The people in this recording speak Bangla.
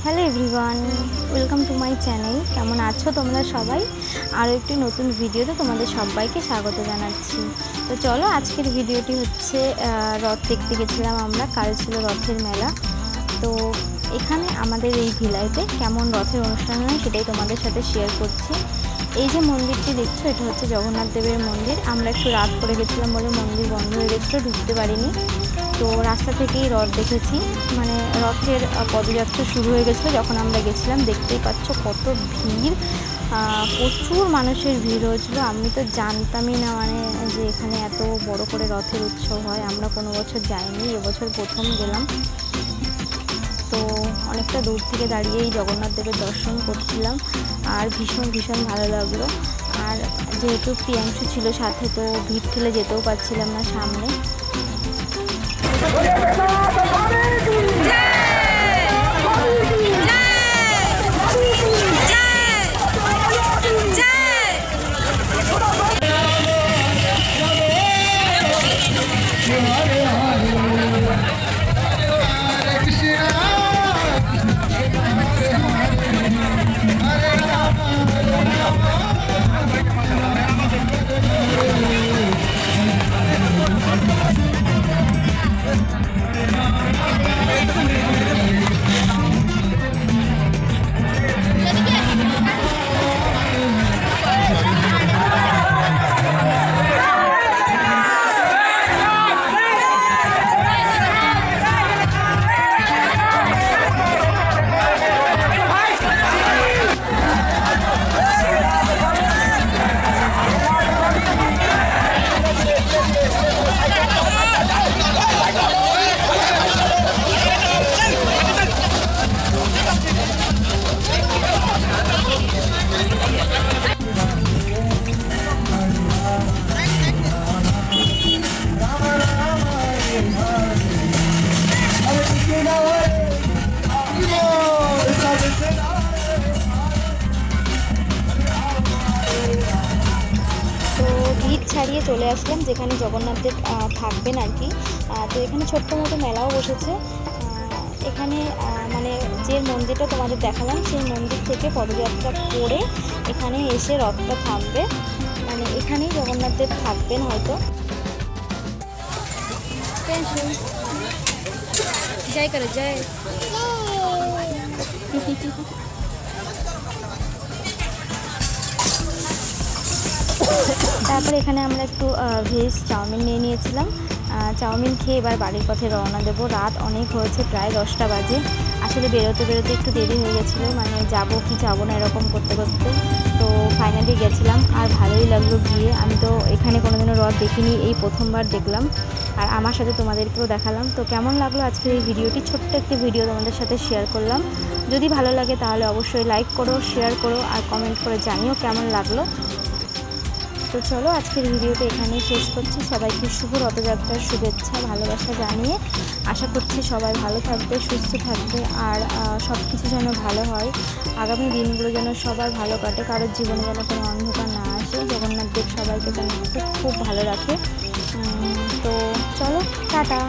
Hello everyone, welcome to my channel. কেমন আছো তোমরা সবাই? আরও একটি নতুন ভিডিওতে তোমাদের সবাইকে স্বাগত জানাচ্ছি। তো চলো, আজকের ভিডিওটি হচ্ছে রথ দেখতে গেছিলাম আমরা। কাল ছিল রথের মেলা। তো এখানে আমাদের এই ভিলাইতে কেমন রথের অনুষ্ঠান হয় সেটাই তোমাদের সাথে শেয়ার করছি। এই যে মন্দিরটি দেখছো, এটা হচ্ছে জগন্নাথ দেবের মন্দির। আমরা একটু রাত করে গেছিলাম বলে মন্দির বন্ধ হয়ে গেছিলো, ঢুকতে পারিনি। তো রাস্তা থেকেই রথ দেখেছি, মানে রথের পদযাত্রা শুরু হয়ে গেছিলো যখন আমরা গেছিলাম। দেখতেই পাচ্ছ কত ভিড়, প্রচুর মানুষের ভিড় হয়েছিলো। আমি তো জানতামই না মানে যে এখানে এত বড় করে রথের উৎসব হয়। আমরা কোনো বছর যাইনি, এবছর প্রথম গেলাম। তো অনেকটা দূর থেকে দাঁড়িয়েই জগন্নাথ দেবের দর্শন করছিলাম, আর ভীষণ ভীষণ ভালো লাগলো। আর যেহেতু প্রিয়াংশু ছিল সাথে, তো ভিড় ঠেলে যেতেও পারছিলাম না সামনে। ছাড়িয়ে চলে আসলাম যেখানে জগন্নাথ দেব থাকবেন আর কি। তো এখানে ছোট্ট মতো মেলাও বসেছে। এখানে মানে যে মন্দিরটা তোমাদের দেখালাম সেই মন্দির থেকে পদযাত্রা করে এখানে এসে রথটা থামবে, মানে এখানেই জগন্নাথ দেব থাকবেন হয়তো। জয় করে জয়। তারপরে এখানে আমরা একটু ভেজ চাউমিন নিয়ে নিয়েছিলাম। চাউমিন খেয়ে এবার বাড়ির পথে রওনা দেবো। রাত অনেক হয়েছে, প্রায় 10টা বাজে। আসলে বেরোতে একটু দেরি হয়ে গেছিলো, মানে যাবো কি যাবো না এরকম করতে করতে। তো ফাইনালি গেছিলাম, আর ভালোই লাগলো গিয়ে। আমি তো এখানে কোনোদিনও রথ দেখিনি, এই প্রথমবার দেখলাম। আর আমার সাথে তোমাদেরকেও দেখালাম। তো কেমন লাগলো আজকের এই ভিডিওটি? ছোট্ট একটি ভিডিও তোমাদের সাথে শেয়ার করলাম। যদি ভালো লাগে তাহলে অবশ্যই লাইক করো, শেয়ার করো, আর কমেন্ট করে জানিও কেমন লাগলো। তো চলো, আজকের ভিডিওটা এখানেই শেষ করছি। সবাইকে শুভ রথযাত্রার শুভেচ্ছা, ভালোবাসা জানিয়ে আশা করছি সবাই ভালো থাকবে, সুস্থ থাকবে, আর সব কিছু যেন ভালো হয়। আগামী দিনগুলো যেন সবার ভালো কাটে, কারোর জীবনে যেন কোনো অন্ধকার না আসে। জগন্নাথ দেব সবাইকে যেন খুব খুব ভালো রাখে। তো চলো, টাটা।